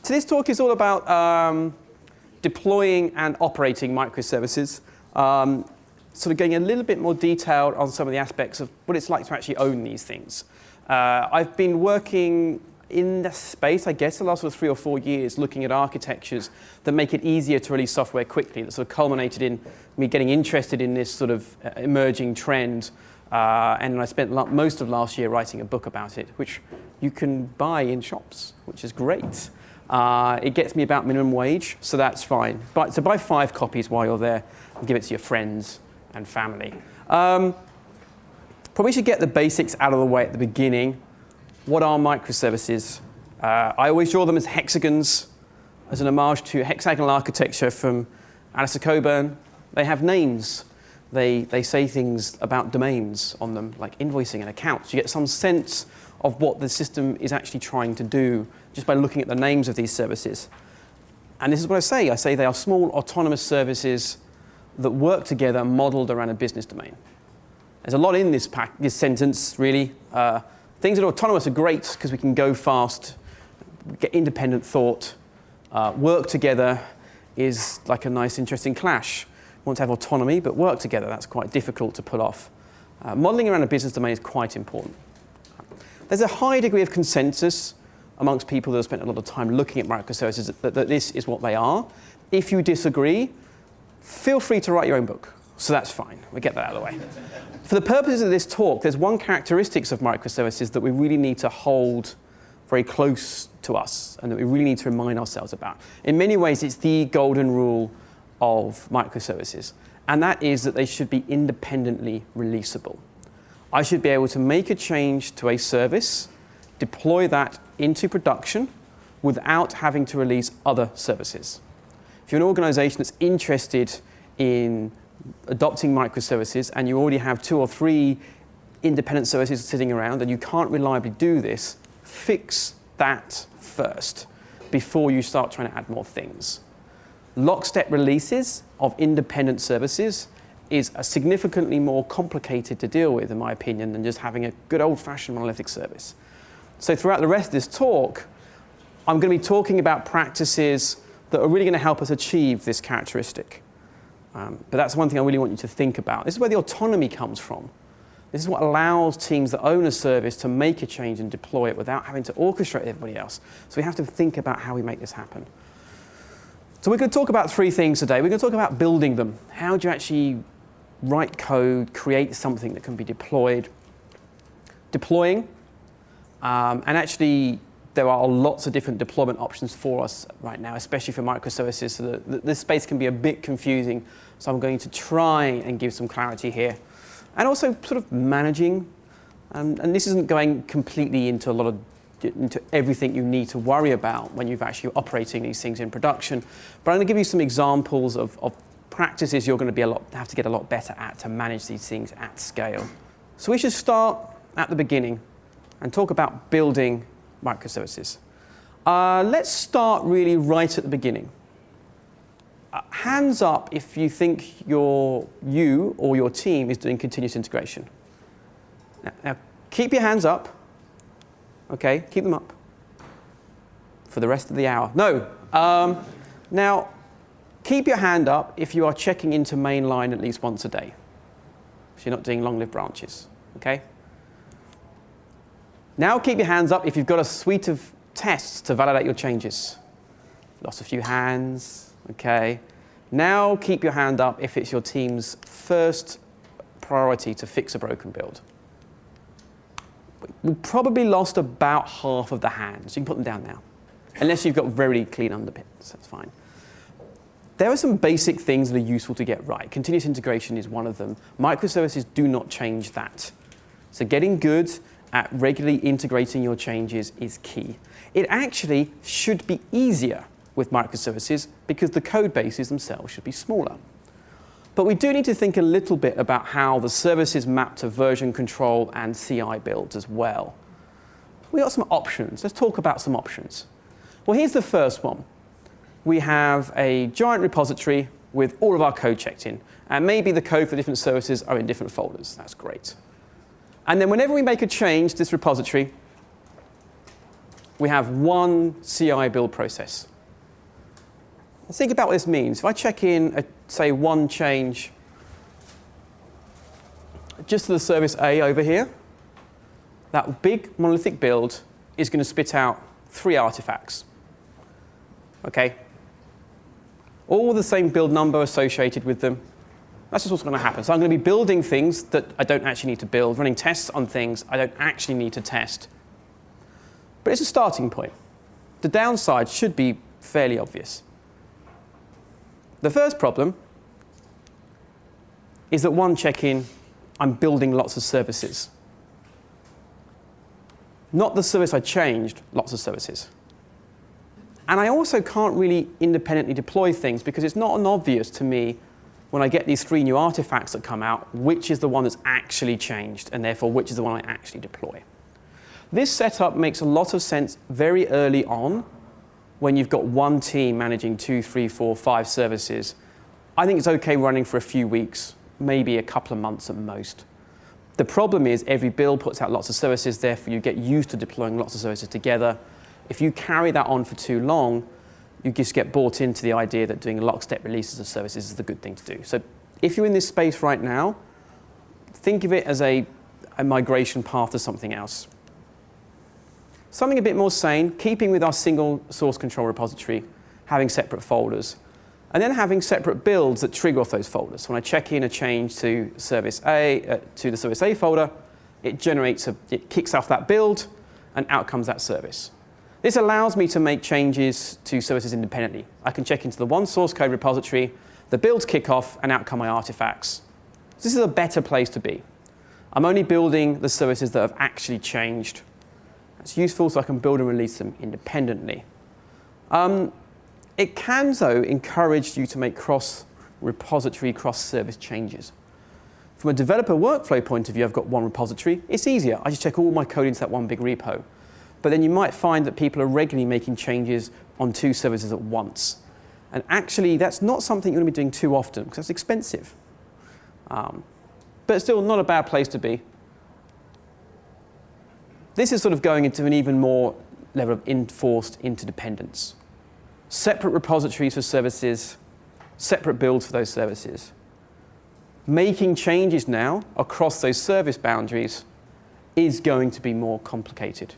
Today's talk is all about deploying and operating microservices, sort of getting a little bit more detailed on some of the aspects of what it's like to actually own these things. I've been working in the space, I guess, the last sort of 3 or 4 years, looking at architectures that make it easier to release software quickly, that sort of culminated in me getting interested in this sort of emerging trend. And I spent most of last year writing a book about it, which you can buy in shops, which is great. It gets me about minimum wage, so that's fine. So buy 5 copies while you're there and give it to your friends and family. Probably should get the basics out of the way at the beginning. What are microservices? I always draw them as hexagons, as an homage to hexagonal architecture from Alistair Cockburn. They have names. They say things about domains on them, like invoicing and accounts. You get some sense of what the system is actually trying to do just by looking at the names of these services. And this is what I say. I say they are small autonomous services that work together modeled around a business domain. There's a lot in this sentence, really. Things that are autonomous are great because we can go fast, get independent thought. Work together is like a nice, interesting clash. We want to have autonomy, but work together, that's quite difficult to pull off. Modeling around a business domain is quite important. There's a high degree of consensus amongst people that have spent a lot of time looking at microservices that this is what they are. If you disagree, feel free to write your own book. So that's fine. We get that out of the way. For the purposes of this talk, there's one characteristic of microservices that we really need to hold very close to us and that we really need to remind ourselves about. In many ways, it's the golden rule of microservices, and that is that they should be independently releasable. I should be able to make a change to a service, deploy that into production without having to release other services. If you're an organization that's interested in adopting microservices and you already have 2 or 3 independent services sitting around and you can't reliably do this, fix that first before you start trying to add more things. Lockstep releases of independent services is significantly more complicated to deal with, in my opinion, than just having a good old-fashioned monolithic service. So throughout the rest of this talk, I'm going to be talking about practices that are really going to help us achieve this characteristic. But that's one thing I really want you to think about. This is where the autonomy comes from. This is what allows teams that own a service to make a change and deploy it without having to orchestrate everybody else. So we have to think about how we make this happen. So we're going to talk about 3 things today. We're going to talk about building them. How do you actually write code, create something that can be deployed? Deploying. And actually, there are lots of different deployment options for us right now, especially for microservices. So this space can be a bit confusing. So I'm going to try and give some clarity here. And also sort of managing. And this isn't going completely into into everything you need to worry about when you're actually operating these things in production. But I'm going to give you some examples of practices you're going to have to get a lot better at to manage these things at scale. So we should start at the beginning and talk about building microservices. Let's start really right at the beginning. Hands up if you think you or your team is doing continuous integration. Now keep your hands up. Okay, keep them up for the rest of the hour. No. Now, keep your hand up if you are checking into mainline at least once a day. So you're not doing long-lived branches. Okay? Now keep your hands up if you've got a suite of tests to validate your changes. Lost a few hands. Okay. Now keep your hand up if it's your team's first priority to fix a broken build. We've probably lost about half of the hands. You can put them down now. Unless you've got very clean underpins, that's fine. There are some basic things that are useful to get right. Continuous integration is one of them. Microservices do not change that. So getting good at regularly integrating your changes is key. It actually should be easier with microservices because the code bases themselves should be smaller. But we do need to think a little bit about how the services map to version control and CI builds as well. We've got some options. Let's talk about some options. Well, here's the first one. We have a giant repository with all of our code checked in. And maybe the code for different services are in different folders. That's great. And then whenever we make a change to this repository, we have one CI build process. Let's think about what this means. If I check in, say, one change just to the service A over here, that big monolithic build is going to spit out 3 artifacts. Okay? All the same build number associated with them. That's just what's going to happen. So I'm going to be building things that I don't actually need to build, running tests on things I don't actually need to test. But it's a starting point. The downside should be fairly obvious. The first problem is that one check-in, I'm building lots of services. Not the service I changed, lots of services. And I also can't really independently deploy things because it's not obvious to me when I get these 3 new artifacts that come out, which is the one that's actually changed, and therefore which is the one I actually deploy. This setup makes a lot of sense very early on when you've got one team managing 2, 3, 4, 5 services. I think it's okay running for a few weeks, maybe a couple of months at most. The problem is every build puts out lots of services, therefore you get used to deploying lots of services together. If you carry that on for too long, you just get bought into the idea that doing lockstep releases of services is the good thing to do. So if you're in this space right now, think of it as a migration path to something else. Something a bit more sane, keeping with our single source control repository, having separate folders, and then having separate builds that trigger off those folders. So when I check in a change to service A, to the service A folder, it kicks off that build, and out comes that service. This allows me to make changes to services independently. I can check into the one source code repository, the builds kick off, and out come my artifacts. So this is a better place to be. I'm only building the services that have actually changed. It's useful so I can build and release them independently. It can, though, encourage you to make cross-repository, cross-service changes. From a developer workflow point of view, I've got one repository. It's easier. I just check all my code into that one big repo. But then you might find that people are regularly making changes on 2 services at once. And actually, that's not something you're going to be doing too often, because that's expensive. But it's still not a bad place to be. This is sort of going into an even more level of enforced interdependence. Separate repositories for services, separate builds for those services. Making changes now across those service boundaries is going to be more complicated.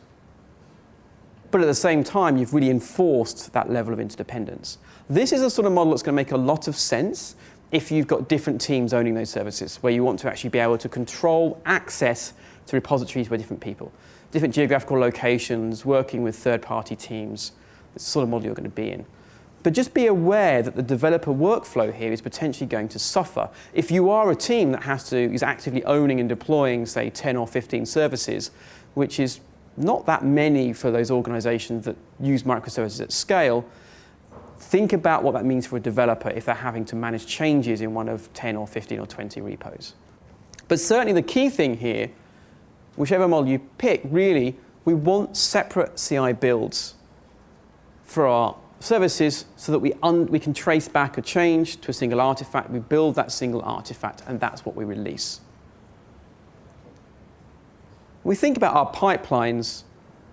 But at the same time, you've really enforced that level of interdependence. This is a sort of model that's going to make a lot of sense if you've got different teams owning those services, where you want to actually be able to control access to repositories by different people, different geographical locations, working with third-party teams. It's the sort of model you're going to be in. But just be aware that the developer workflow here is potentially going to suffer. If you are a team that is actively owning and deploying, say, 10 or 15 services, which is not that many for those organizations that use microservices at scale, think about what that means for a developer if they're having to manage changes in one of 10 or 15 or 20 repos. But certainly the key thing here, whichever model you pick, really, we want separate CI builds for our services so that we can trace back a change to a single artifact, we build that single artifact, and that's what we release. When we think about our pipelines,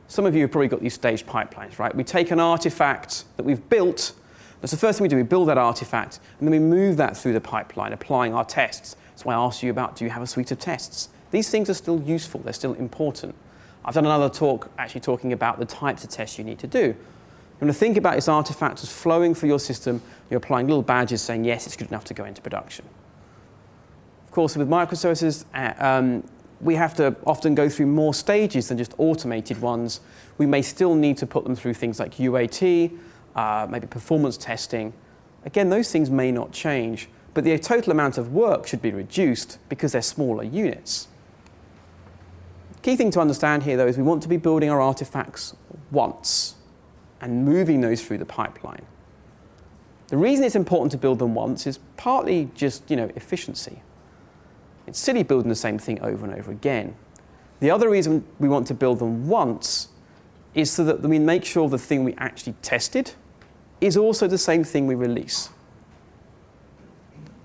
some of you have probably got these staged pipelines, right? We take an artifact that we've built, that's the first thing we do, we build that artifact, and then we move that through the pipeline, applying our tests. That's why I asked you about, do you have a suite of tests? These things are still useful, they're still important. I've done another talk actually talking about the types of tests you need to do. You want to think about this artifact as flowing through your system. You're applying little badges saying, yes, it's good enough to go into production. Of course, with microservices, we have to often go through more stages than just automated ones. We may still need to put them through things like UAT, maybe performance testing. Again, those things may not change, but the total amount of work should be reduced because they're smaller units. Key thing to understand here, though, is we want to be building our artifacts once and moving those through the pipeline. The reason it's important to build them once is partly just, efficiency. It's silly building the same thing over and over again. The other reason we want to build them once is so that we make sure the thing we actually tested is also the same thing we release.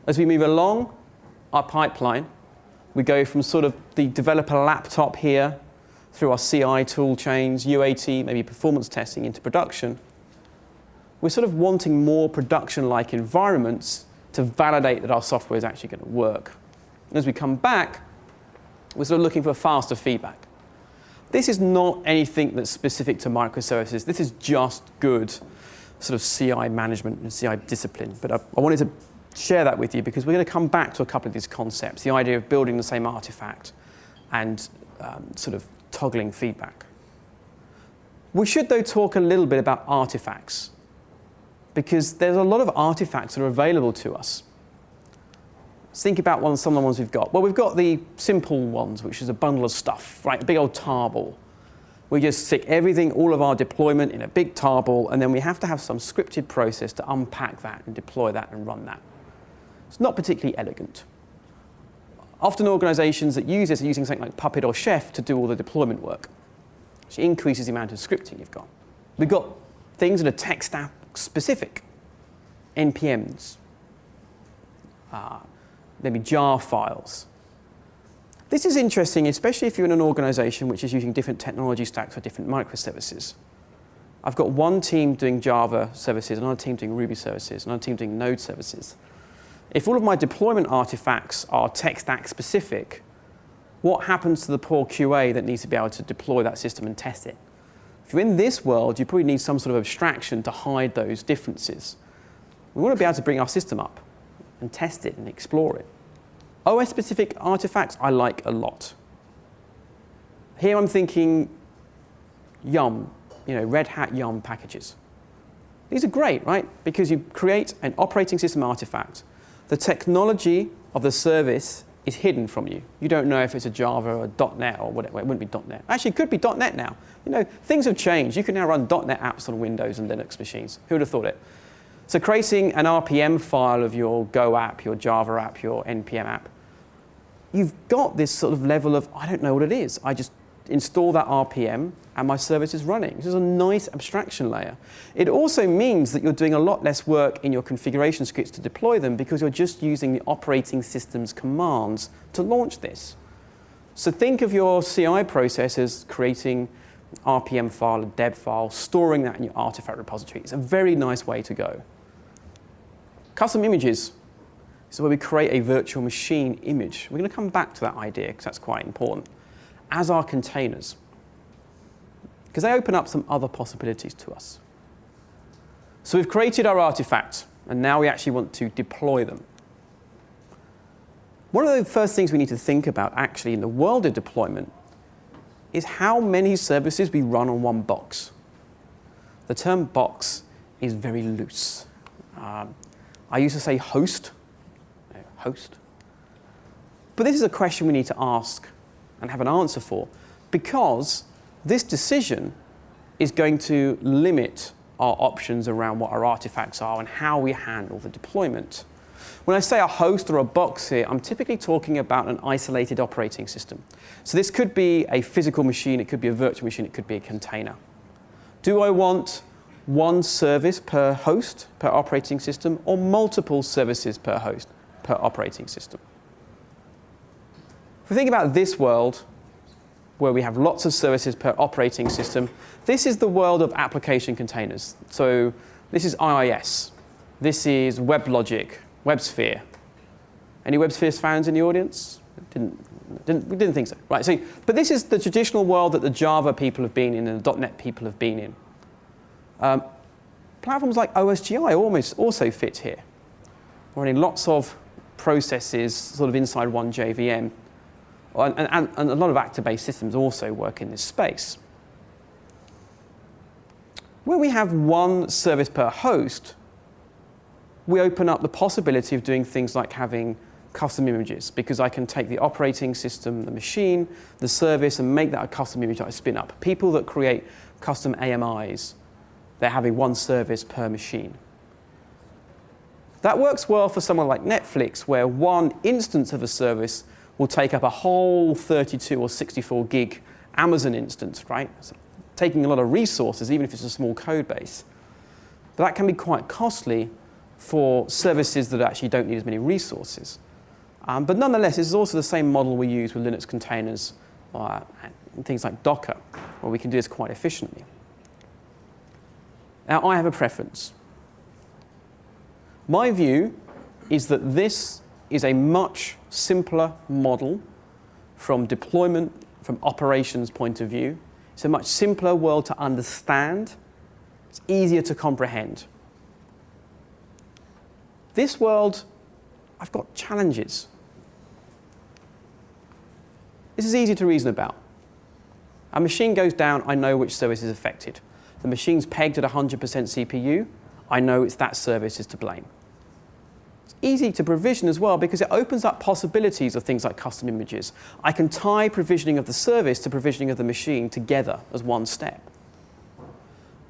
As we move along our pipeline, we go from sort of the developer laptop here through our CI tool chains, UAT, maybe performance testing into production, we're sort of wanting more production-like environments to validate that our software is actually going to work. And as we come back, we're sort of looking for faster feedback. This is not anything that's specific to microservices. This is just good sort of CI management and CI discipline. But I wanted to share that with you because we're going to come back to a couple of these concepts, the idea of building the same artifact and sort of toggling feedback. We should, though, talk a little bit about artifacts because there's a lot of artifacts that are available to us. Let's think about some of the ones we've got. Well, we've got the simple ones, which is a bundle of stuff, right? A big old tarball. We just stick everything, all of our deployment in a big tarball, and then we have to have some scripted process to unpack that and deploy that and run that. It's not particularly elegant. Often organizations that use this are using something like Puppet or Chef to do all the deployment work, which increases the amount of scripting you've got. We've got things that are tech stack specific, NPMs, maybe jar files. This is interesting, especially if you're in an organization which is using different technology stacks or different microservices. I've got one team doing Java services, another team doing Ruby services, another team doing Node services. If all of my deployment artifacts are tech stack specific, what happens to the poor QA that needs to be able to deploy that system and test it? If you're in this world, you probably need some sort of abstraction to hide those differences. We want to be able to bring our system up and test it and explore it. OS-specific artifacts I like a lot. Here I'm thinking Yum, Red Hat Yum packages. These are great, right? Because you create an operating system artifact. The technology of the service is hidden from you. You don't know if it's a Java or a .NET or whatever. It wouldn't be .NET. Actually, it could be .NET now. Things have changed. You can now run .NET apps on Windows and Linux machines. Who would have thought it? So creating an RPM file of your Go app, your Java app, your NPM app, you've got this sort of level of, I don't know what it is. I just install that RPM and my service is running. This is a nice abstraction layer. It also means that you're doing a lot less work in your configuration scripts to deploy them because you're just using the operating system's commands to launch this. So think of your CI process as creating an RPM file, a deb file, storing that in your artifact repository. It's a very nice way to go. Custom images. This is where we create a virtual machine image. We're going to come back to that idea because that's quite important. As are containers, because they open up some other possibilities to us. So we've created our artifacts, and now we actually want to deploy them. One of the first things we need to think about, actually, in the world of deployment is how many services we run on one box. The term box is very loose. I used to say host. But this is a question we need to ask and have an answer for, because this decision is going to limit our options around what our artifacts are and how we handle the deployment. When I say a host or a box here, I'm typically talking about an isolated operating system. So this could be a physical machine, it could be a virtual machine, it could be a container. Do I want one service per host, per operating system, or multiple services per host, per operating system? If we think about this world, where we have lots of services per operating system, this is the world of application containers. So this is IIS. This is WebLogic, WebSphere. Any WebSphere fans in the audience? We didn't think so. Right, so, but this is the traditional world that the Java people have been in and the .NET people have been in. Platforms like OSGI also fit here. We're running lots of processes sort of inside one JVM. And a lot of actor-based systems also work in this space. Where we have one service per host, we open up the possibility of doing things like having custom images, because I can take the operating system, the machine, the service, and make that a custom image that I spin up. People that create custom AMIs, they're having one service per machine. That works well for someone like Netflix, where one instance of a service will take up a whole 32 or 64 gig Amazon instance, right? So taking a lot of resources, even if it's a small code base. But that can be quite costly for services that actually don't need as many resources. But nonetheless, this is also the same model we use with Linux containers, and things like Docker, where we can do this quite efficiently. Now, I have a preference. My view is that this is a much simpler model from deployment, from operations point of view. It's a much simpler world to understand. It's easier to comprehend. This world, I've got challenges. This is easy to reason about. A machine goes down, I know which service is affected. The machine's pegged at 100% CPU, I know it's that service is to blame. It's easy to provision as well because it opens up possibilities of things like custom images. I can tie provisioning of the service to provisioning of the machine together as one step.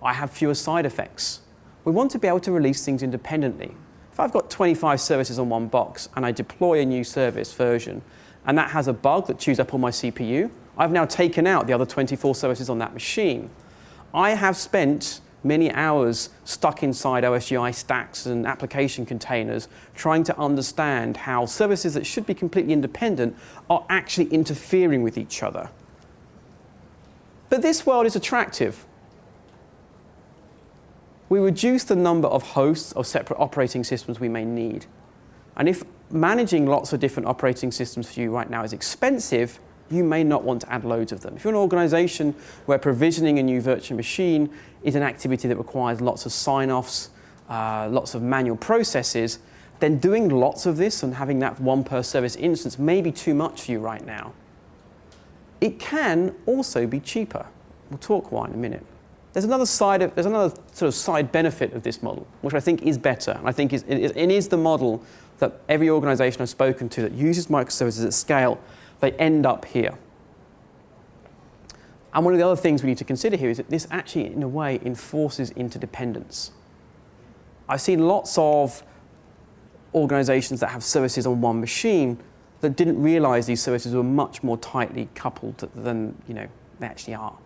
I have fewer side effects. We want to be able to release things independently. If I've got 25 services on one box and I deploy a new service version and that has a bug that chews up all my CPU, I've now taken out the other 24 services on that machine. I have spent many hours stuck inside OSGI stacks and application containers trying to understand how services that should be completely independent are actually interfering with each other. But this world is attractive. We reduce the number of hosts of separate operating systems we may need. And if managing lots of different operating systems for you right now is expensive, you may not want to add loads of them. If you're an organization where provisioning a new virtual machine is an activity that requires lots of sign-offs, lots of manual processes, then doing lots of this and having that one per service instance may be too much for you right now. It can also be cheaper. We'll talk why in a minute. There's another sort of side benefit of this model, which I think is better. And I think it is the model that every organization I've spoken to that uses microservices at scale, they end up here. And one of the other things we need to consider here is that this actually, in a way, enforces interdependence. I've seen lots of organizations that have services on one machine that didn't realize these services were much more tightly coupled than they actually are,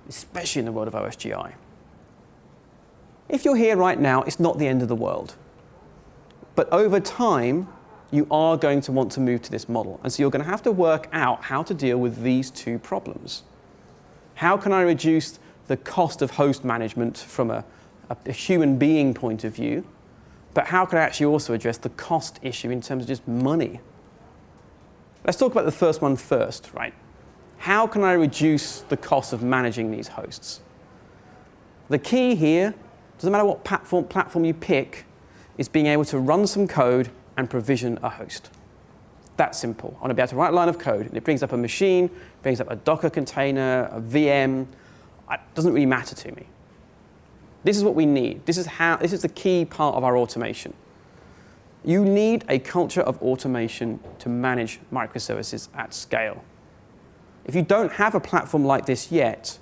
especially in the world of OSGI. If you're here right now, it's not the end of the world. But over time, you are going to want to move to this model. And so you're going to have to work out how to deal with these two problems. How can I reduce the cost of host management from a human being point of view, but how can I actually also address the cost issue in terms of just money? Let's talk about the first one first, right? How can I reduce the cost of managing these hosts? The key here, doesn't matter what platform you pick, is being able to run some code and provision a host. That simple. I want to be able to write a line of code, and it brings up a machine, brings up a Docker container, a VM. It doesn't really matter to me. This is what we need. This is the key part of our automation. You need a culture of automation to manage microservices at scale. If you don't have a platform like this yet,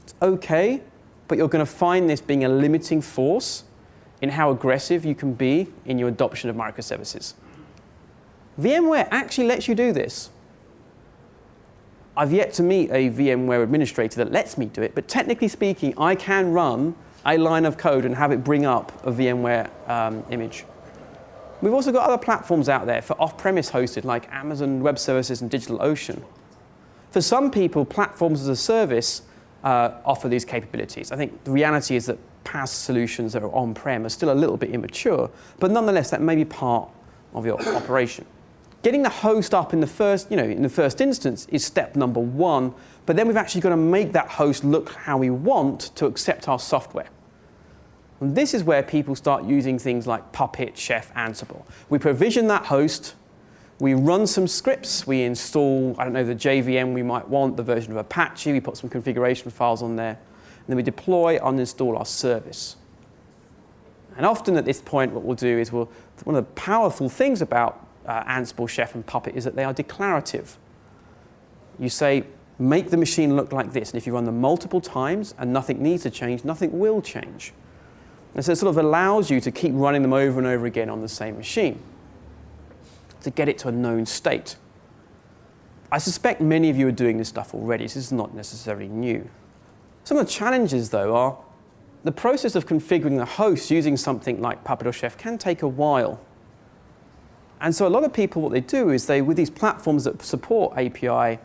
it's okay, but you're going to find this being a limiting force in how aggressive you can be in your adoption of microservices. VMware actually lets you do this. I've yet to meet a VMware administrator that lets me do it, but technically speaking, I can run a line of code and have it bring up a VMware image. We've also got other platforms out there for off-premise hosted, like Amazon Web Services and DigitalOcean. For some people, platforms as a service offer these capabilities. I think the reality is that PaaS solutions that are on-prem are still a little bit immature, but nonetheless, that may be part of your operation. Getting the host up in the first instance is step number one, but then we've actually got to make that host look how we want to accept our software. And this is where people start using things like Puppet, Chef, Ansible. We provision that host, we run some scripts, we install, the JVM we might want, the version of Apache, we put some configuration files on there, and then we deploy and install our service. And often at this point, what we'll do is one of the powerful things about Ansible, Chef, and Puppet is that they are declarative. You say, make the machine look like this, and if you run them multiple times and nothing needs to change, nothing will change. And so it sort of allows you to keep running them over and over again on the same machine to get it to a known state. I suspect many of you are doing this stuff already, so this is not necessarily new. Some of the challenges, though, are the process of configuring the host using something like Puppet or Chef can take a while. And so a lot of people, what they do is with these platforms that support API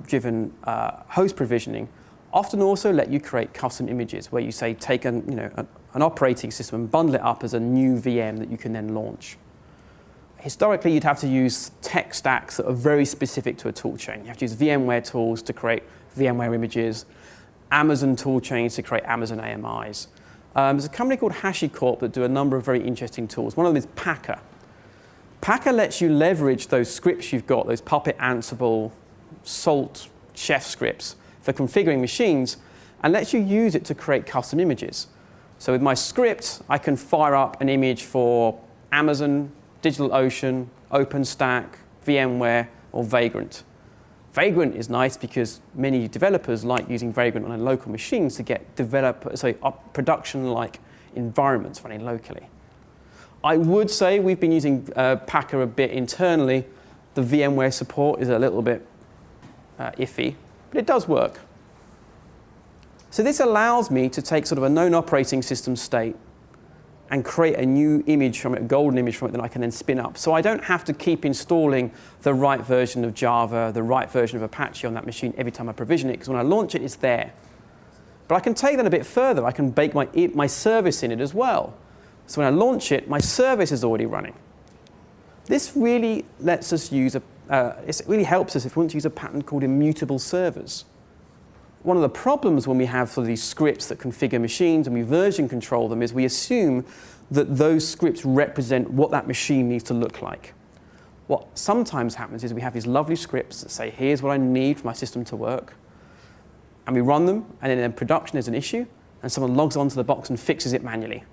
driven host provisioning often also let you create custom images where you say take an operating system and bundle it up as a new VM that you can then launch. Historically, you'd have to use tech stacks that are very specific to a tool chain. You have to use VMware tools to create VMware images, Amazon tool chains to create Amazon AMIs. There's a company called HashiCorp that do a number of very interesting tools. One of them is Packer. Packer lets you leverage those scripts you've got, those Puppet, Ansible, Salt, Chef scripts for configuring machines, and lets you use it to create custom images. So with my script, I can fire up an image for Amazon, DigitalOcean, OpenStack, VMware, or Vagrant. Vagrant is nice because many developers like using Vagrant on local machines to get production-like environments running locally. I would say we've been using Packer a bit internally. The VMware support is a little bit iffy, but it does work. So this allows me to take sort of a known operating system state and create a new image from it, a golden image from it that I can then spin up. So I don't have to keep installing the right version of Java, the right version of Apache on that machine every time I provision it, because when I launch it, it's there. But I can take that a bit further. I can bake my service in it as well. So when I launch it, my service is already running. This really lets us use it really helps us if we want to use a pattern called immutable servers. One of the problems when we have sort of these scripts that configure machines and we version control them is we assume that those scripts represent what that machine needs to look like. What sometimes happens is we have these lovely scripts that say, here's what I need for my system to work. And we run them, and then in production there's an issue, and someone logs onto the box and fixes it manually.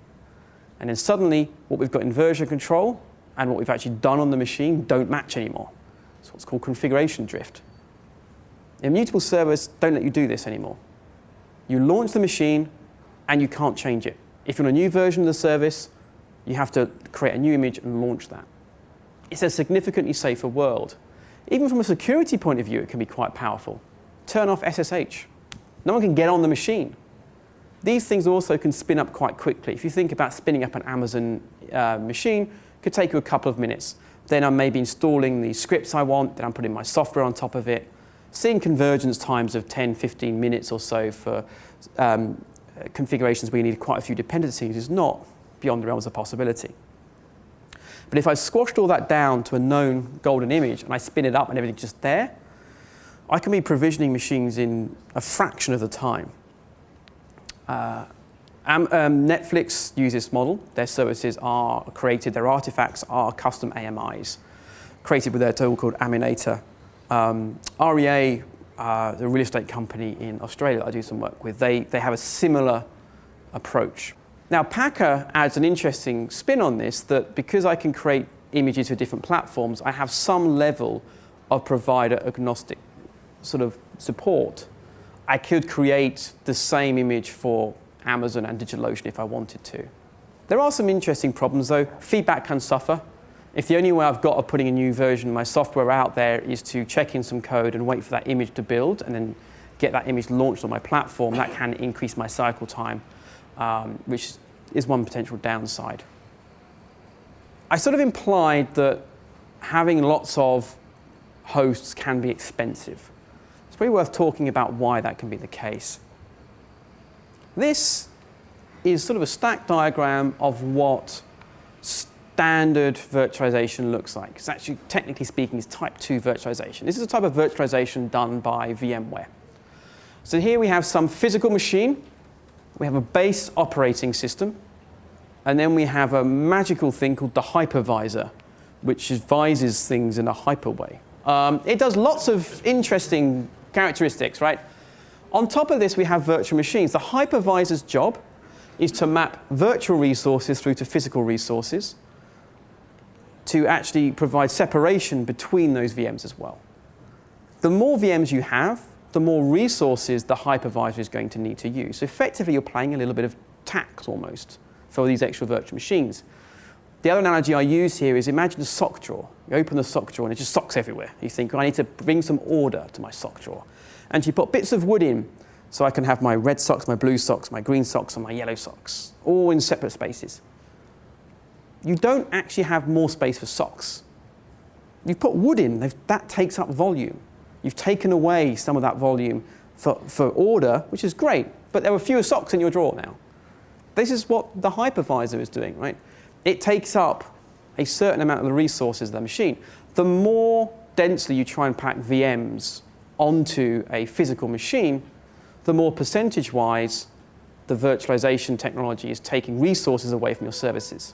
And then suddenly, what we've got in version control and what we've actually done on the machine don't match anymore. It's what's called configuration drift. Immutable servers don't let you do this anymore. You launch the machine, and you can't change it. If you're on a new version of the service, you have to create a new image and launch that. It's a significantly safer world. Even from a security point of view, it can be quite powerful. Turn off SSH. No one can get on the machine. These things also can spin up quite quickly. If you think about spinning up an Amazon machine, it could take you a couple of minutes. Then I'm maybe installing the scripts I want, then I'm putting my software on top of it. Seeing convergence times of 10, 15 minutes or so for configurations where you need quite a few dependencies is not beyond the realms of possibility. But if I squashed all that down to a known golden image and I spin it up and everything's just there, I can be provisioning machines in a fraction of the time. Netflix uses this model. Their services are created, their artifacts are custom AMIs, created with their tool called Aminator. REA, the real estate company in Australia that I do some work with, they have a similar approach. Now, Packer adds an interesting spin on this, that because I can create images for different platforms, I have some level of provider agnostic sort of support. I could create the same image for Amazon and DigitalOcean if I wanted to. There are some interesting problems, though. Feedback can suffer. If the only way I've got of putting a new version of my software out there is to check in some code and wait for that image to build and then get that image launched on my platform, that can increase my cycle time, which is one potential downside. I sort of implied that having lots of hosts can be expensive. It's probably worth talking about why that can be the case. This is sort of a stack diagram of what standard virtualization looks like. It's actually, technically speaking, is type 2 virtualization. This is a type of virtualization done by VMware. So here we have some physical machine. We have a base operating system. And then we have a magical thing called the hypervisor, which advises things in a hyper way. It does lots of interesting characteristics, right? On top of this, we have virtual machines. The hypervisor's job is to map virtual resources through to physical resources, to actually provide separation between those VMs as well. The more VMs you have, the more resources the hypervisor is going to need to use. So effectively, you're playing a little bit of tax almost for these extra virtual machines. The other analogy I use here is imagine a sock drawer. You open the sock drawer and it's just socks everywhere. You think, I need to bring some order to my sock drawer. And you put bits of wood in so I can have my red socks, my blue socks, my green socks, and my yellow socks, all in separate spaces. You don't actually have more space for socks. You put wood in, that takes up volume. You've taken away some of that volume for order, which is great, but there were fewer socks in your drawer now. This is what the hypervisor is doing, right? It takes up a certain amount of the resources of the machine. The more densely you try and pack VMs onto a physical machine, the more percentage-wise the virtualization technology is taking resources away from your services,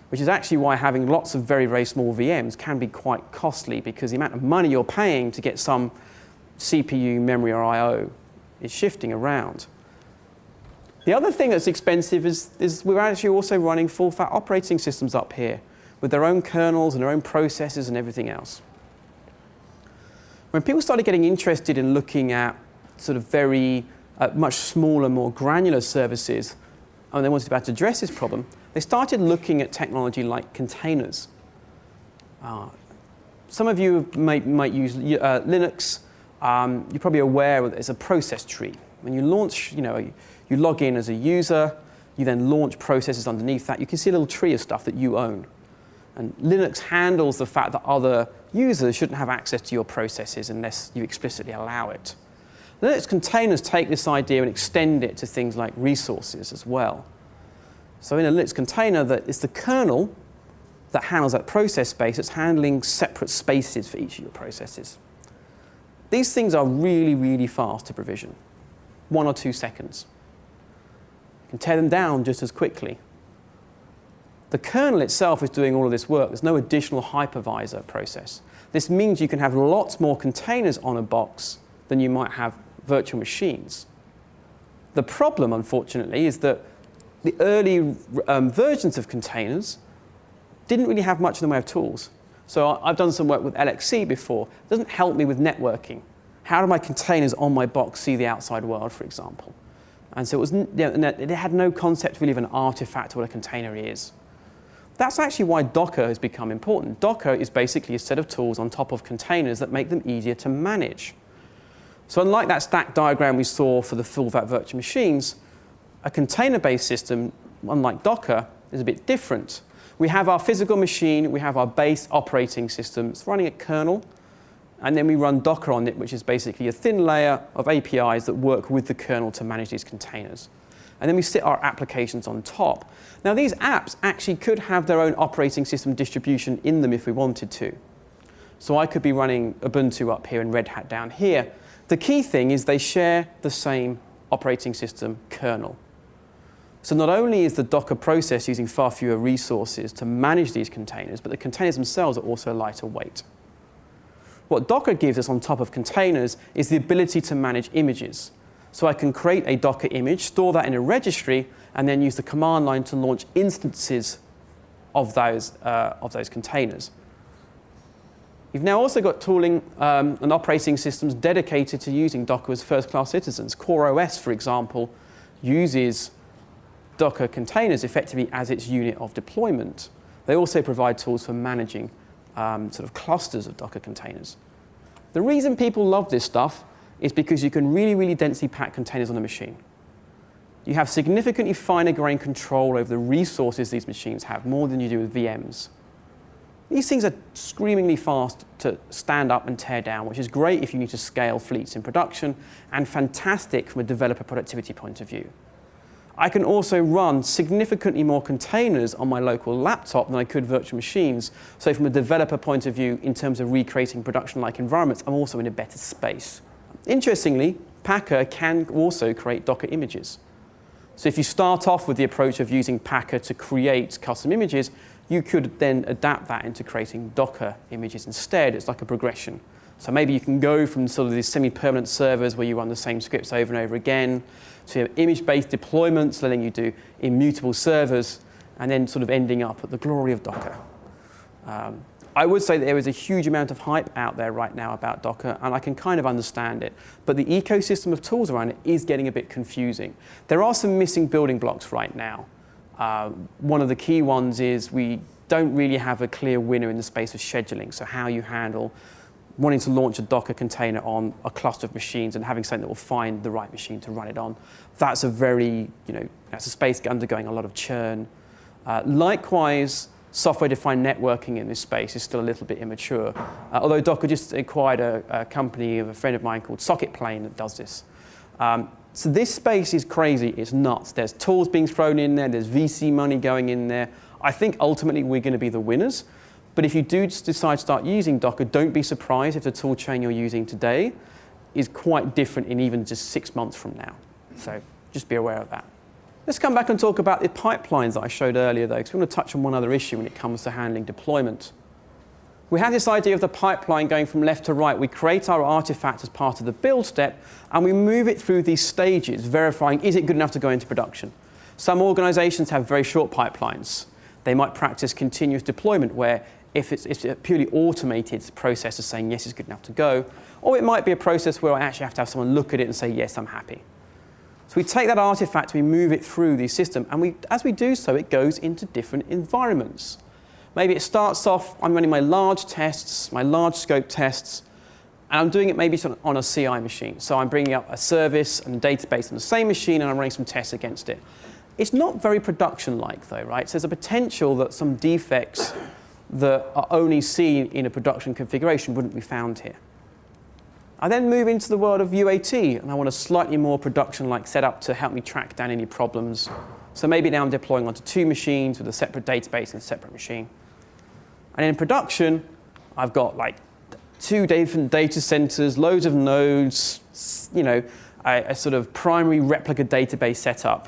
which is actually why having lots of very, very small VMs can be quite costly, because the amount of money you're paying to get some CPU, memory, or I/O is shifting around. The other thing that's expensive is we're actually also running full-fat operating systems up here with their own kernels and their own processors and everything else. When people started getting interested in looking at sort of very much smaller, more granular services, and they wanted to be able to address this problem, they started looking at technology like containers. Some of you might use Linux. You're probably aware that there's a process tree. When you launch, you log in as a user, you then launch processes underneath that. You can see a little tree of stuff that you own. And Linux handles the fact that other users shouldn't have access to your processes unless you explicitly allow it. Linux containers take this idea and extend it to things like resources as well. So in a Linux container, it's the kernel that handles that process space. It's handling separate spaces for each of your processes. These things are really, really fast to provision, 1 or 2 seconds. You can tear them down just as quickly. The kernel itself is doing all of this work. There's no additional hypervisor process. This means you can have lots more containers on a box than you might have virtual machines. The problem, unfortunately, is that the early versions of containers didn't really have much in the way of tools. So I've done some work with LXC before. It doesn't help me with networking. How do my containers on my box see the outside world, for example? And so it had no concept really of an artifact of what a container is. That's actually why Docker has become important. Docker is basically a set of tools on top of containers that make them easier to manage. So unlike that stack diagram we saw for the full-fat virtual machines, a container-based system, unlike Docker, is a bit different. We have our physical machine, we have our base operating system. It's running a kernel, and then we run Docker on it, which is basically a thin layer of APIs that work with the kernel to manage these containers. And then we sit our applications on top. Now, these apps actually could have their own operating system distribution in them if we wanted to. So I could be running Ubuntu up here and Red Hat down here. The key thing is they share the same operating system kernel. So not only is the Docker process using far fewer resources to manage these containers, but the containers themselves are also lighter weight. What Docker gives us on top of containers is the ability to manage images. So I can create a Docker image, store that in a registry, and then use the command line to launch instances of those containers. You've now also got tooling and operating systems dedicated to using Docker as first-class citizens. CoreOS, for example, uses Docker containers effectively as its unit of deployment. They also provide tools for managing sort of clusters of Docker containers. The reason people love this stuff is because you can really, really densely pack containers on a machine. You have significantly finer grained control over the resources these machines have, more than you do with VMs. These things are screamingly fast to stand up and tear down, which is great if you need to scale fleets in production, and fantastic from a developer productivity point of view. I can also run significantly more containers on my local laptop than I could virtual machines. So from a developer point of view, in terms of recreating production-like environments, I'm also in a better space. Interestingly, Packer can also create Docker images. So if you start off with the approach of using Packer to create custom images, you could then adapt that into creating Docker images instead. It's like a progression. So maybe you can go from sort of these semi-permanent servers where you run the same scripts over and over again to image-based deployments, letting you do immutable servers, and then sort of ending up at the glory of Docker. I would say that there is a huge amount of hype out there right now about Docker, and I can kind of understand it. But the ecosystem of tools around it is getting a bit confusing. There are some missing building blocks right now. One of the key ones is we don't really have a clear winner in the space of scheduling, so how you handle wanting to launch a Docker container on a cluster of machines and having something that will find the right machine to run it on. That's a very, that's a space undergoing a lot of churn. Likewise, software-defined networking in this space is still a little bit immature. Although Docker just acquired a company of a friend of mine called SocketPlane that does this. So this space is crazy, it's nuts. There's tools being thrown in there, there's VC money going in there. I think ultimately we're going to be the winners. But if you do decide to start using Docker, don't be surprised if the tool chain you're using today is quite different in even just 6 months from now. So just be aware of that. Let's come back and talk about the pipelines that I showed earlier, though, because we want to touch on one other issue when it comes to handling deployment. We have this idea of the pipeline going from left to right. We create our artifact as part of the build step, and we move it through these stages, verifying, is it good enough to go into production? Some organizations have very short pipelines. They might practice continuous deployment, where if it's a purely automated process of saying, yes, it's good enough to go, or it might be a process where I actually have to have someone look at it and say, yes, I'm happy. So we take that artifact, we move it through the system, and as we do so, it goes into different environments. Maybe it starts off, I'm running my large tests, my large scope tests, and I'm doing it maybe on a CI machine. So I'm bringing up a service and a database on the same machine, and I'm running some tests against it. It's not very production-like, though, right? So there's a potential that some defects that are only seen in a production configuration wouldn't be found here. I then move into the world of UAT, and I want a slightly more production-like setup to help me track down any problems. So maybe now I'm deploying onto 2 machines with a separate database and a separate machine. And in production, I've got like 2 different data centers, loads of nodes, a sort of primary replica database setup.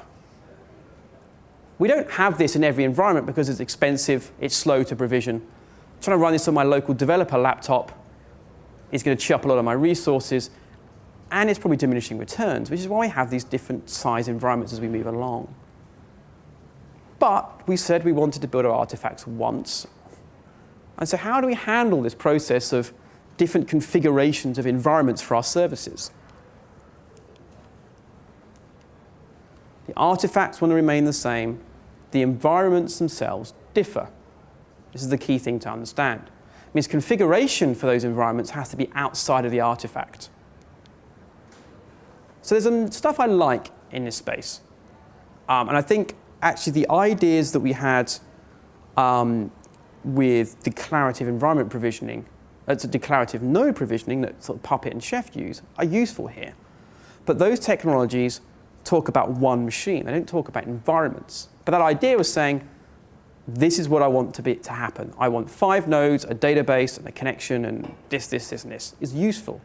We don't have this in every environment because it's expensive, it's slow to provision. Trying to run this on my local developer laptop is going to chew up a lot of my resources, and it's probably diminishing returns, which is why we have these different size environments as we move along. But we said we wanted to build our artifacts once. And so how do we handle this process of different configurations of environments for our services? The artifacts want to remain the same. The environments themselves differ. This is the key thing to understand. It means configuration for those environments has to be outside of the artifact. So there's some stuff I like in this space. And I think actually the ideas that we had with declarative environment provisioning, that's a declarative node provisioning that sort of Puppet and Chef use, are useful here. But those technologies talk about one machine. They don't talk about environments. But that idea was saying, this is what I want to happen. I want 5 nodes, a database, and a connection, and this, and this is useful.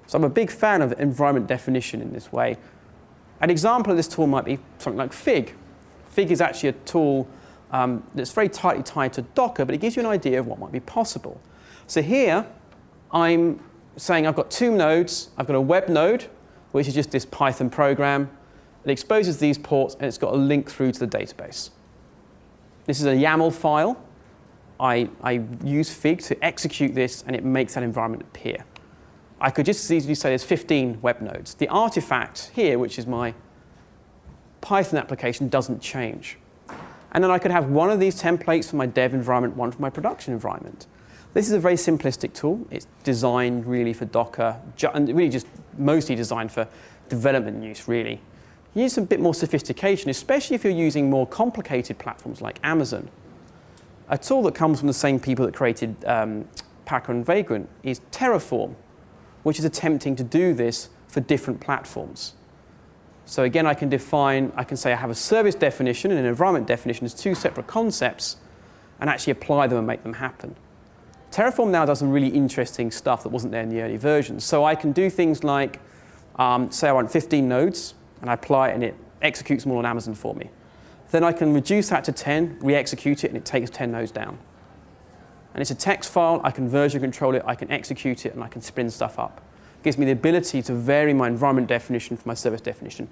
So I'm a big fan of environment definition in this way. An example of this tool might be something like Fig. Fig is actually a tool that's very tightly tied to Docker, but it gives you an idea of what might be possible. So here, I'm saying I've got 2 nodes. I've got a web node, which is just this Python program. It exposes these ports, and it's got a link through to the database. This is a YAML file. I use Fig to execute this, and it makes that environment appear. I could just as easily say there's 15 web nodes. The artifact here, which is my Python application, doesn't change. And then I could have one of these templates for my dev environment, one for my production environment. This is a very simplistic tool. It's designed really for Docker, and really just mostly designed for development use, really. You need some bit more sophistication, especially if you're using more complicated platforms like Amazon. A tool that comes from the same people that created Packer and Vagrant is Terraform, which is attempting to do this for different platforms. So again, I can say I have a service definition and an environment definition as 2 separate concepts, and actually apply them and make them happen. Terraform now does some really interesting stuff that wasn't there in the early versions. So I can do things like, say I want 15 nodes, and I apply it, and it executes them all on Amazon for me. Then I can reduce that to 10, re-execute it, and it takes 10 nodes down. And it's a text file. I can version control it, I can execute it, and I can spin stuff up. It gives me the ability to vary my environment definition from my service definition.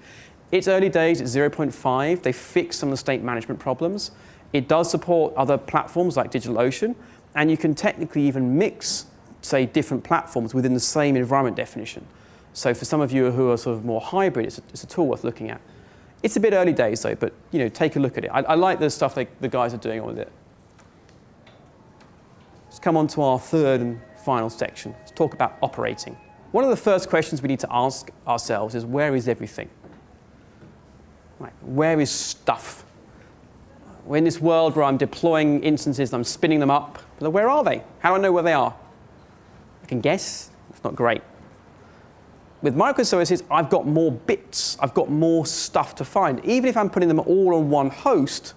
It's early days, it's 0.5. They fixed some of the state management problems. It does support other platforms like DigitalOcean, and you can technically even mix, say, different platforms within the same environment definition. So for some of you who are sort of more hybrid, it's a tool worth looking at. It's a bit early days, though, but take a look at it. I like the stuff the guys are doing with it. Let's come on to our third and final section. Let's talk about operating. One of the first questions we need to ask ourselves is, where is everything? Right, where is stuff? We're in this world where I'm deploying instances and I'm spinning them up. But where are they? How do I know where they are? I can guess. It's not great. With microservices, I've got more bits. I've got more stuff to find. Even if I'm putting them all on one host,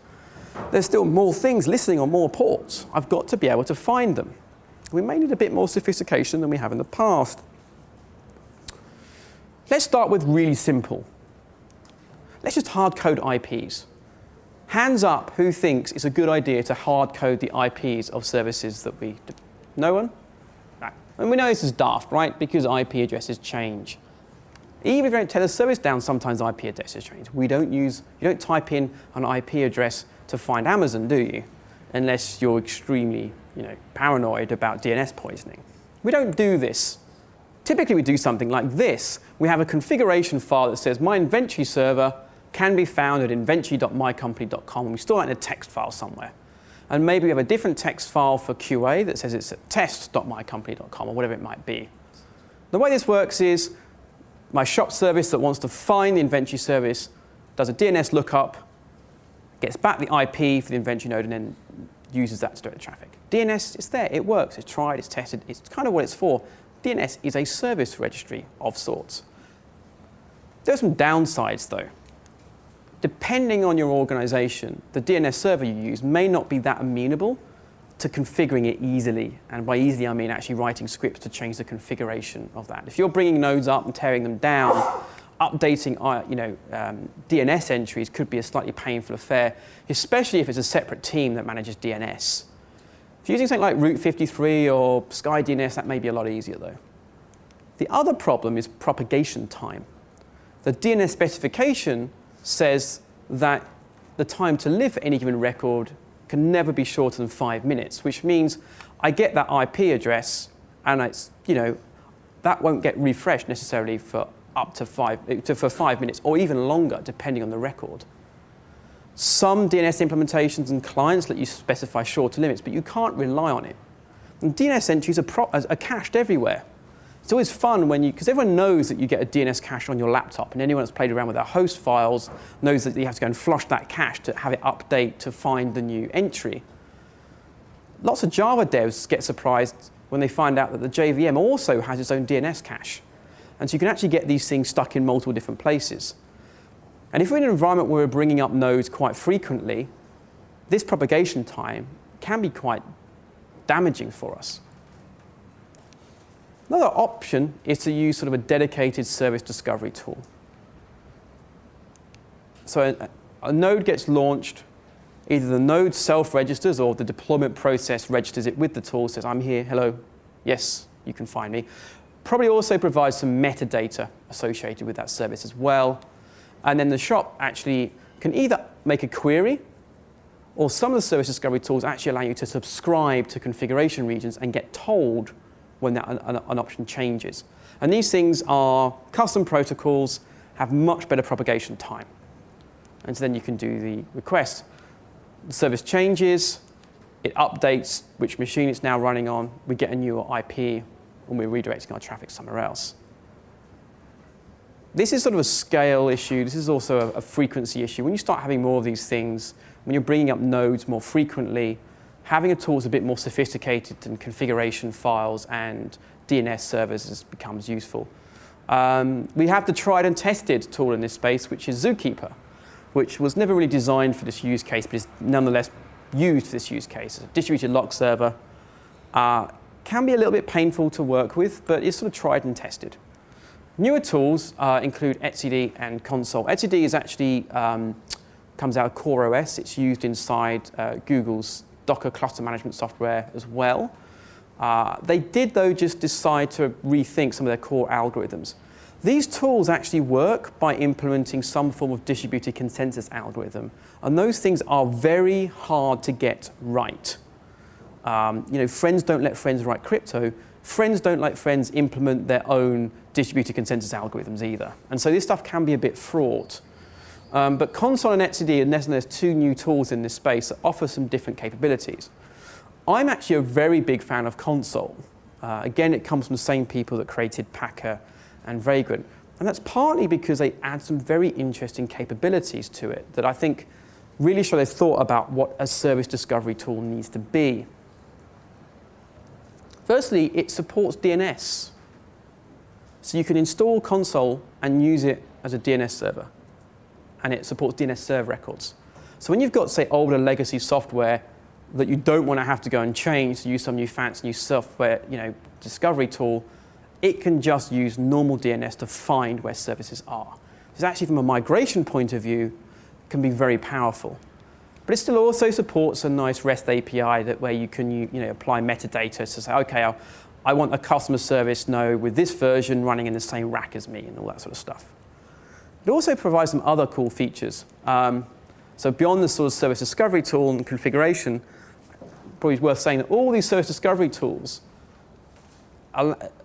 there's still more things listening on more ports. I've got to be able to find them. We may need a bit more sophistication than we have in the past. Let's start with really simple. Let's just hard code IPs. Hands up who thinks it's a good idea to hard code the IPs of services that we do. No one? No. And we know this is daft, right? Because IP addresses change. Even if you don't tear the service down, sometimes IP addresses change. You don't type in an IP address to find Amazon, do you? Unless you're extremely, paranoid about DNS poisoning. We don't do this. Typically, we do something like this. We have a configuration file that says my inventory server can be found at inventory.mycompany.com, and we store that in a text file somewhere. And maybe we have a different text file for QA that says it's at test.mycompany.com or whatever it might be. The way this works is my shop service that wants to find the inventory service does a DNS lookup, gets back the IP for the inventory node, and then uses that to direct the traffic. DNS is there, it works, it's tried, it's tested, it's kind of what it's for. DNS is a service registry of sorts. There are some downsides though. Depending on your organization, the DNS server you use may not be that amenable to configuring it easily. And by easily, I mean actually writing scripts to change the configuration of that. If you're bringing nodes up and tearing them down, updating DNS entries could be a slightly painful affair, especially if it's a separate team that manages DNS. If you're using something like Route 53 or Sky DNS, that may be a lot easier though. The other problem is propagation time. The DNS specification says that the time to live for any given record can never be shorter than 5 minutes, which means I get that IP address and it's, that won't get refreshed necessarily for up to 5 minutes or even longer, depending on the record. Some DNS implementations and clients let you specify shorter limits, but you can't rely on it. And DNS entries are cached everywhere. It's always fun because everyone knows that you get a DNS cache on your laptop, and anyone that's played around with their host files knows that you have to go and flush that cache to have it update to find the new entry. Lots of Java devs get surprised when they find out that the JVM also has its own DNS cache. And so you can actually get these things stuck in multiple different places. And if we're in an environment where we're bringing up nodes quite frequently, this propagation time can be quite damaging for us. Another option is to use sort of a dedicated service discovery tool. So a node gets launched, either the node self-registers or the deployment process registers it with the tool, says, I'm here, hello, yes, you can find me. Probably also provides some metadata associated with that service as well. And then the shop actually can either make a query, or some of the service discovery tools actually allow you to subscribe to configuration regions and get told when an option changes. And these things are custom protocols, have much better propagation time. And so then you can do the request. The service changes, it updates which machine it's now running on, we get a new IP, and we're redirecting our traffic somewhere else. This is sort of a scale issue. This is also a frequency issue. When you start having more of these things, when you're bringing up nodes more frequently, having a tool that's a bit more sophisticated than configuration files and DNS servers becomes useful. We have the tried and tested tool in this space, which is Zookeeper, which was never really designed for this use case, but is nonetheless used for this use case. It's a distributed lock server. Can be a little bit painful to work with, but it's sort of tried and tested. Newer tools include etcd and Console. etcd is actually comes out of CoreOS. It's used inside Google's Docker cluster management software as well. They did, though, just decide to rethink some of their core algorithms. These tools actually work by implementing some form of distributed consensus algorithm, and those things are very hard to get right. Friends don't let friends write crypto. Friends don't let friends implement their own distributed consensus algorithms either. And so this stuff can be a bit fraught. But Console and etcd are nevertheless two new tools in this space that offer some different capabilities. I'm actually a very big fan of Console. Again, it comes from the same people that created Packer and Vagrant. And that's partly because they add some very interesting capabilities to it that I think really show they thought about what a service discovery tool needs to be. Firstly, it supports DNS. So you can install console and use it as a DNS server. And it supports DNS server records. So when you've got, say, older legacy software that you don't want to have to go and change to use some new fancy new software, discovery tool, it can just use normal DNS to find where services are. It's actually, from a migration point of view, can be very powerful. But it still also supports a nice REST API where you can apply metadata to say, okay, I want a customer service node with this version running in the same rack as me and all that sort of stuff. It also provides some other cool features. So beyond the sort of service discovery tool and configuration, probably worth saying that all these service discovery tools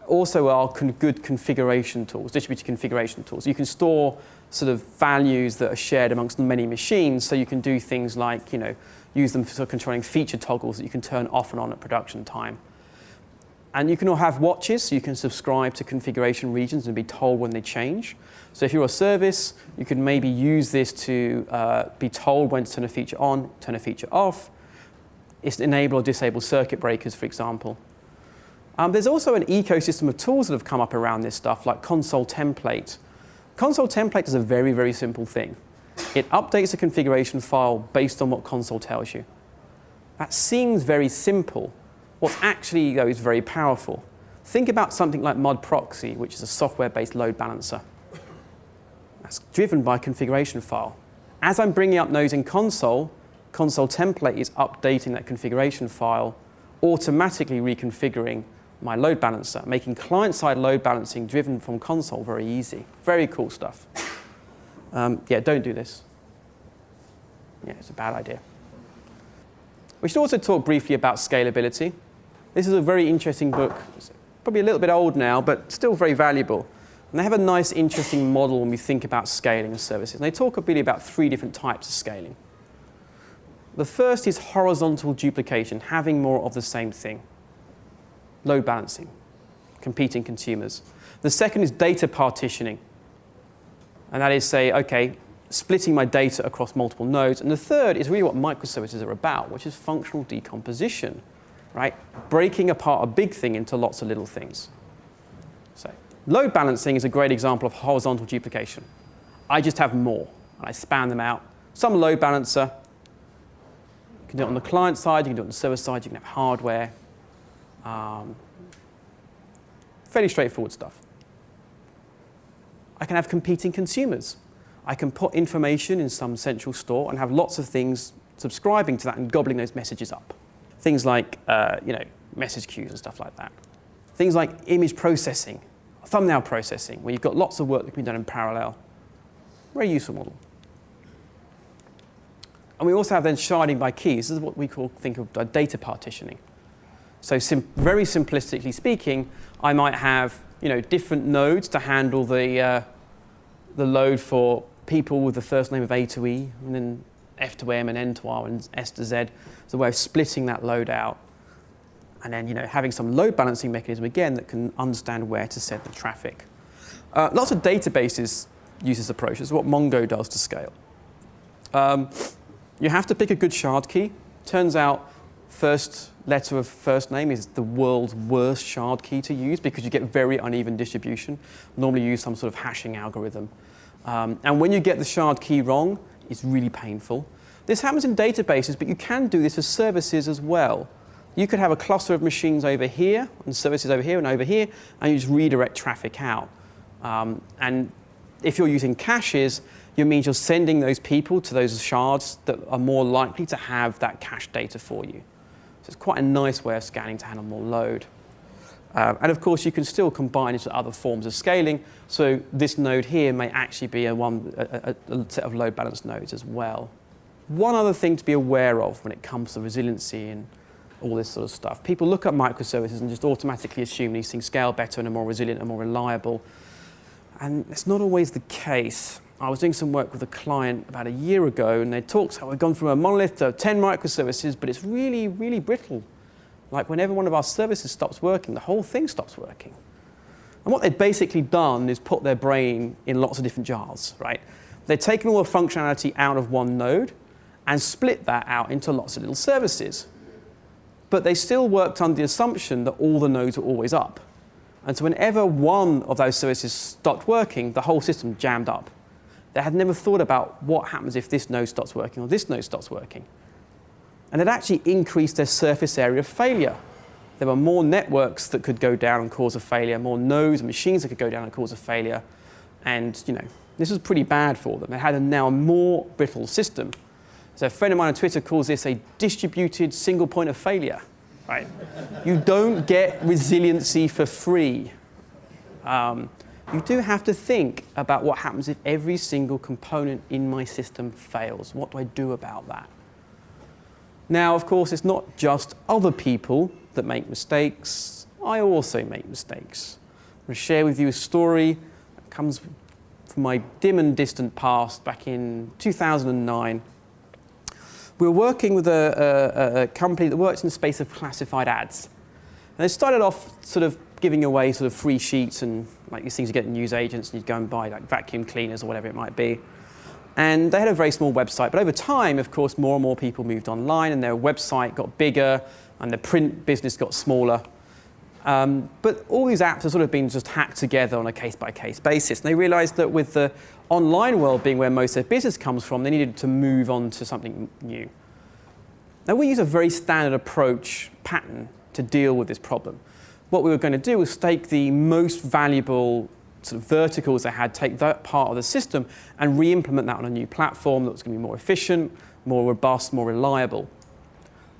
also are good configuration tools, distributed configuration tools. You can store sort of values that are shared amongst many machines, so you can do things like use them for sort of controlling feature toggles that you can turn off and on at production time. And you can all have watches, so you can subscribe to configuration regions and be told when they change. So if you're a service, you can maybe use this to be told when to turn a feature on, turn a feature off. It's enable or disable circuit breakers, for example. There's also an ecosystem of tools that have come up around this stuff, like console template. Console template is a very, very simple thing. It updates a configuration file based on what console tells you. That seems very simple. What's actually, though, is very powerful. Think about something like Mud Proxy, which is a software-based load balancer. That's driven by a configuration file. As I'm bringing up nodes in console template is updating that configuration file, automatically reconfiguring my load balancer, making client-side load balancing driven from console very easy. Very cool stuff. Yeah, don't do this. Yeah, it's a bad idea. We should also talk briefly about scalability. This is a very interesting book. It's probably a little bit old now, but still very valuable. And they have a nice, interesting model when we think about scaling of services. And they talk really about 3 different types of scaling. The first is horizontal duplication, having more of the same thing. Load balancing, competing consumers. The second is data partitioning. And that is, say, okay, splitting my data across multiple nodes. And the third is really what microservices are about, which is functional decomposition, right? Breaking apart a big thing into lots of little things. So load balancing is a great example of horizontal duplication. I just have more, and I span them out. Some load balancer, you can do it on the client side, you can do it on the server side, you can have hardware. Fairly straightforward stuff. I can have competing consumers. I can put information in some central store and have lots of things subscribing to that and gobbling those messages up. Things like message queues and stuff like that. Things like image processing, thumbnail processing, where you've got lots of work that can be done in parallel. Very useful model. And we also have then sharding by keys. This is what we think of data partitioning. So very simplistically speaking, I might have different nodes to handle the load for people with the first name of A to E, and then F to M and N to R and S to Z. It's a way of splitting that load out. And then having some load balancing mechanism, again, that can understand where to send the traffic. Lots of databases use this approach. This is what Mongo does to scale. You have to pick a good shard key. Turns out first letter of first name is the world's worst shard key to use because you get very uneven distribution. Normally you use some sort of hashing algorithm. And when you get the shard key wrong, it's really painful. This happens in databases, but you can do this as services as well. You could have a cluster of machines over here and services over here, and you just redirect traffic out. And if you're using caches, it means you're sending those people to those shards that are more likely to have that cache data for you. So it's quite a nice way of scanning to handle more load. And of course, you can still combine it with other forms of scaling. So this node here may actually be a set of load balanced nodes as well. One other thing to be aware of when it comes to resiliency and all this sort of stuff. People look at microservices and just automatically assume these things scale better and are more resilient and more reliable. And it's not always the case. I was doing some work with a client about a year ago, and they talked how we've gone from a monolith to 10 microservices, but it's really, really brittle. Like whenever one of our services stops working, the whole thing stops working. And what they've basically done is put their brain in lots of different jars, right? They've taken all the functionality out of one node, and split that out into lots of little services. But they still worked under the assumption that all the nodes were always up. And so whenever one of those services stopped working, the whole system jammed up. They had never thought about what happens if this node stops working or this node stops working. And it actually increased their surface area of failure. There were more networks that could go down and cause a failure, more nodes and machines that could go down and cause a failure. And this was pretty bad for them. They had a now more brittle system. So a friend of mine on Twitter calls this a distributed single point of failure. Right? You don't get resiliency for free. You do have to think about what happens if every single component in my system fails. What do I do about that? Now, of course, it's not just other people that make mistakes. I also make mistakes. I'm going to share with you a story that comes from my dim and distant past back in 2009. We were working with a company that works in the space of classified ads. And they started off sort of giving away sort of free sheets and like these things you get in news agents and you go and buy like vacuum cleaners or whatever it might be. And they had a very small website. But over time, of course, more and more people moved online and their website got bigger and the print business got smaller. But all these apps have sort of been just hacked together on a case-by-case basis. And they realized that with the online world being where most of their business comes from, they needed to move on to something new. Now, we use a very standard approach pattern to deal with this problem. What we were going to do was take the most valuable sort of verticals they had, take that part of the system and re-implement that on a new platform that was going to be more efficient, more robust, more reliable.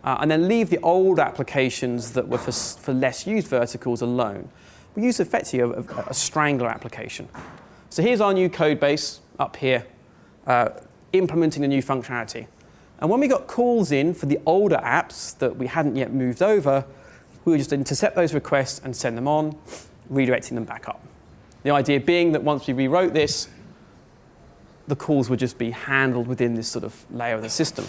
And then leave the old applications that were for less used verticals alone. We use effectively a strangler application. So here's our new code base up here, implementing the new functionality. And when we got calls in for the older apps that we hadn't yet moved over, we would just intercept those requests and send them on, redirecting them back up. The idea being that once we rewrote this, the calls would just be handled within this sort of layer of the system.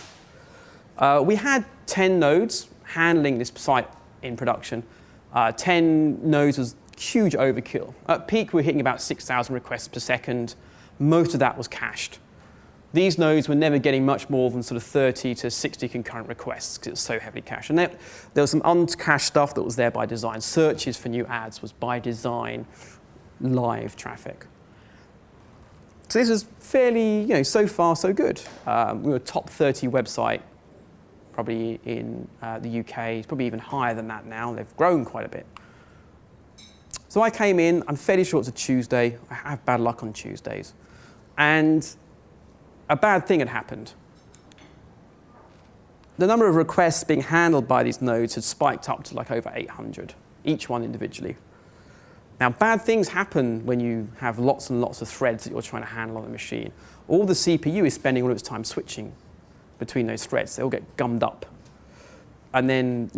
We had 10 nodes handling this site in production. 10 nodes was huge overkill. At peak, we were hitting about 6,000 requests per second. Most of that was cached. These nodes were never getting much more than sort of 30 to 60 concurrent requests because it was so heavily cached. And there was some uncached stuff that was there by design. Searches for new ads was by design live traffic. So this was fairly, so far so good. We were a top 30 website, probably in the UK. It's probably even higher than that now. They've grown quite a bit. So I came in. I'm fairly sure it's a Tuesday. I have bad luck on Tuesdays. And a bad thing had happened. The number of requests being handled by these nodes had spiked up to like over 800, each one individually. Now, bad things happen when you have lots and lots of threads that you're trying to handle on the machine. All the CPU is spending all of its time switching between those threads. They all get gummed up. And then,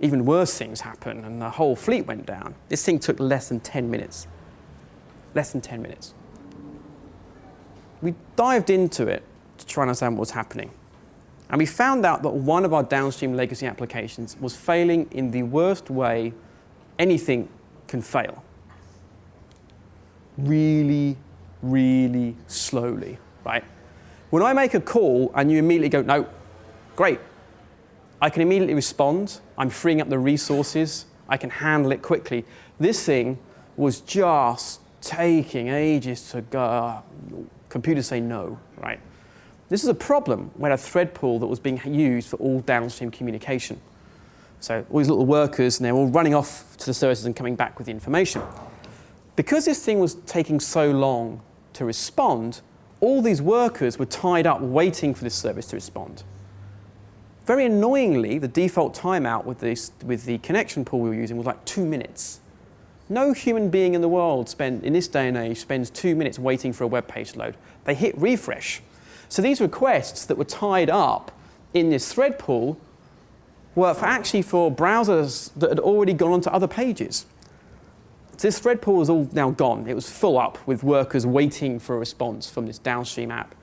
even worse things happen, and the whole fleet went down. This thing took less than 10 minutes. Less than 10 minutes. We dived into it to try and understand what was happening. And we found out that one of our downstream legacy applications was failing in the worst way anything can fail. Really, really slowly, right? When I make a call and you immediately go, no, great. I can immediately respond. I'm freeing up the resources. I can handle it quickly. This thing was just taking ages to go. Computers say no, right? This is a problem. We had a thread pool that was being used for all downstream communication. So all these little workers, and they're all running off to the services and coming back with the information. Because this thing was taking so long to respond, all these workers were tied up waiting for this service to respond. Very annoyingly, the default timeout with the connection pool we were using was like 2 minutes. No human being in the world in this day and age spends 2 minutes waiting for a web page to load. They hit refresh. So these requests that were tied up in this thread pool were actually for browsers that had already gone onto other pages. So this thread pool was all now gone. It was full up with workers waiting for a response from this downstream app.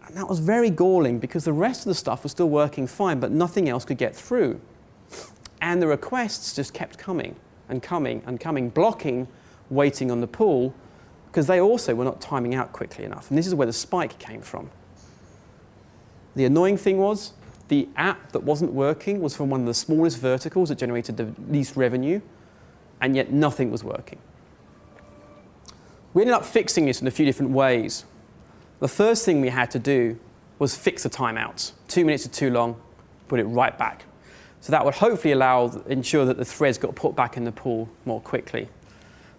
And that was very galling because the rest of the stuff was still working fine, but nothing else could get through. And the requests just kept coming and coming and coming, blocking waiting on the pool because they also were not timing out quickly enough. And this is where the spike came from. The annoying thing was the app that wasn't working was from one of the smallest verticals that generated the least revenue, and yet nothing was working. We ended up fixing this in a few different ways. The first thing we had to do was fix the timeouts. 2 minutes are too long, put it right back. So that would hopefully ensure that the threads got put back in the pool more quickly.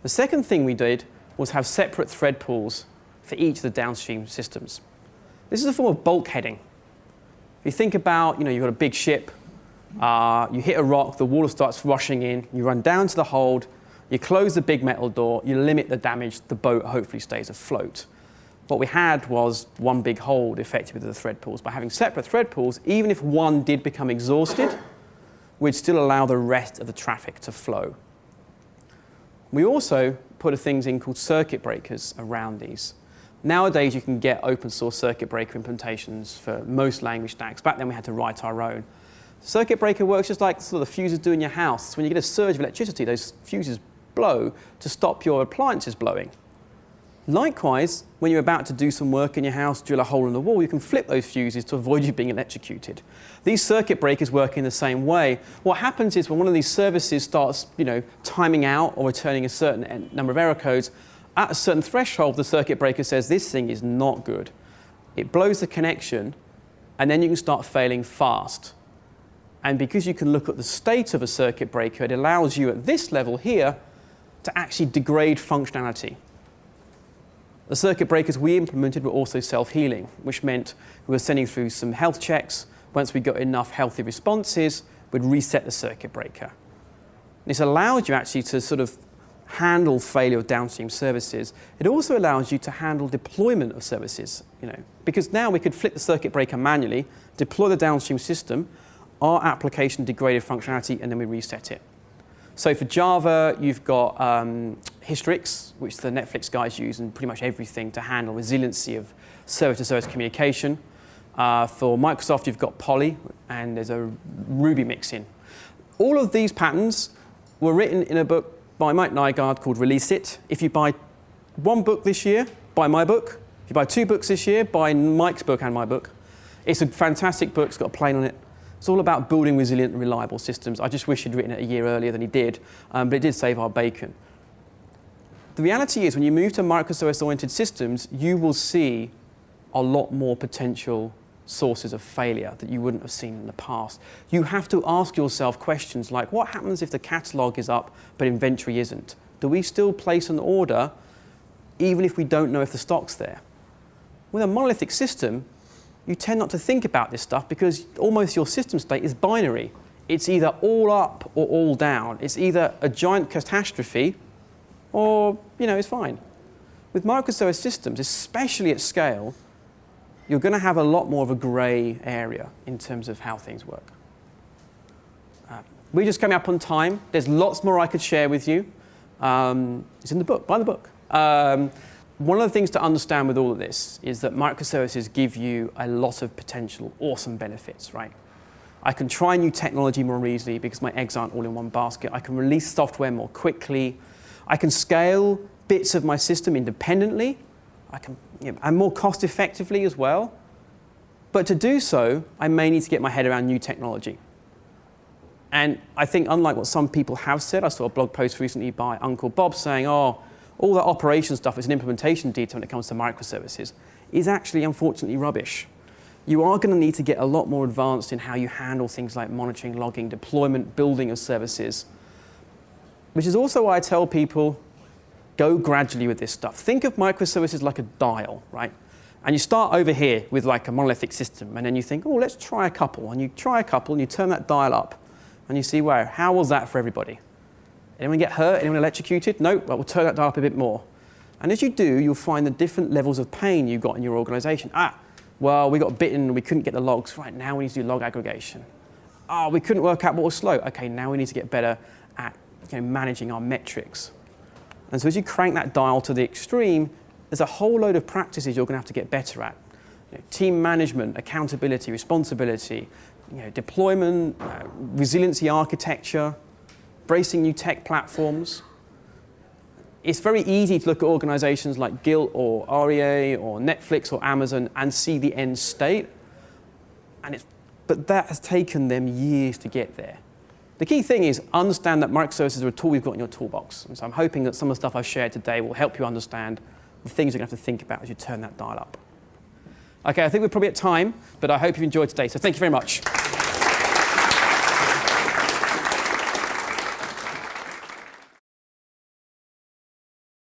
The second thing we did was have separate thread pools for each of the downstream systems. This is a form of bulkheading. If you think about, you've got a big ship, you hit a rock, the water starts rushing in, you run down to the hold, you close the big metal door, you limit the damage, the boat hopefully stays afloat. What we had was one big hold effectively with the thread pools. By having separate thread pools, even if one did become exhausted, we'd still allow the rest of the traffic to flow. We also put things in called circuit breakers around these. Nowadays, you can get open source circuit breaker implementations for most language stacks. Back then, we had to write our own. Circuit breaker works just like sort of the fuses do in your house. When you get a surge of electricity, those fuses blow to stop your appliances blowing. Likewise, when you're about to do some work in your house, drill a hole in the wall, you can flip those fuses to avoid you being electrocuted. These circuit breakers work in the same way. What happens is when one of these services starts, timing out or returning a certain number of error codes, at a certain threshold, the circuit breaker says, this thing is not good. It blows the connection, and then you can start failing fast. And because you can look at the state of a circuit breaker, it allows you at this level here to actually degrade functionality. The circuit breakers we implemented were also self-healing, which meant we were sending through some health checks. Once we got enough healthy responses, we'd reset the circuit breaker. This allowed you actually to sort of handle failure of downstream services. It also allows you to handle deployment of services, because now we could flip the circuit breaker manually, deploy the downstream system, our application degraded functionality, and then we reset it. So for Java, you've got Hystrix, which the Netflix guys use in pretty much everything to handle resiliency of server-to-service communication. For Microsoft, you've got Poly, and there's a Ruby mix-in. All of these patterns were written in a book by Mike Nygaard called Release It. If you buy one book this year, buy my book. If you buy 2 books this year, buy Mike's book and my book. It's a fantastic book. It's got a plane on it. It's all about building resilient and reliable systems. I just wish he'd written it a year earlier than he did, but it did save our bacon. The reality is when you move to microservice-oriented systems, you will see a lot more potential sources of failure that you wouldn't have seen in the past. You have to ask yourself questions like, what happens if the catalog is up but inventory isn't? Do we still place an order even if we don't know if the stock's there? With a monolithic system, you tend not to think about this stuff because almost your system state is binary. It's either all up or all down. It's either a giant catastrophe or, it's fine. With microservice systems, especially at scale, you're going to have a lot more of a gray area in terms of how things work. We're just coming up on time. There's lots more I could share with you. It's in the book. Buy the book. One of the things to understand with all of this is that microservices give you a lot of potential awesome benefits, right? I can try new technology more easily because my eggs aren't all in one basket. I can release software more quickly. I can scale bits of my system independently. I can, and more cost effectively as well. But to do so, I may need to get my head around new technology. And I think unlike what some people have said, I saw a blog post recently by Uncle Bob saying, all that operation stuff is an implementation detail when it comes to microservices, is actually unfortunately rubbish. You are going to need to get a lot more advanced in how you handle things like monitoring, logging, deployment, building of services, which is also why I tell people, go gradually with this stuff. Think of microservices like a dial, right? And you start over here with like a monolithic system, and then you think, let's try a couple. And you try a couple, and you turn that dial up, and you see, wow, how was that for everybody? Anyone get hurt? Anyone electrocuted? No? Well, we'll turn that dial up a bit more. And as you do, you'll find the different levels of pain you've got in your organization. Well, we got bitten and we couldn't get the logs. Right, now we need to do log aggregation. We couldn't work out what was slow. Okay, now we need to get better at managing our metrics. And so as you crank that dial to the extreme, there's a whole load of practices you're going to have to get better at. Team management, accountability, responsibility, deployment, resiliency architecture, embracing new tech platforms. It's very easy to look at organizations like Guild or REA or Netflix or Amazon and see the end state. but that has taken them years to get there. The key thing is understand that microservices are a tool you've got in your toolbox. And so I'm hoping that some of the stuff I've shared today will help you understand the things you're going to have to think about as you turn that dial up. Okay, I think we're probably at time, but I hope you enjoyed today. So thank you very much.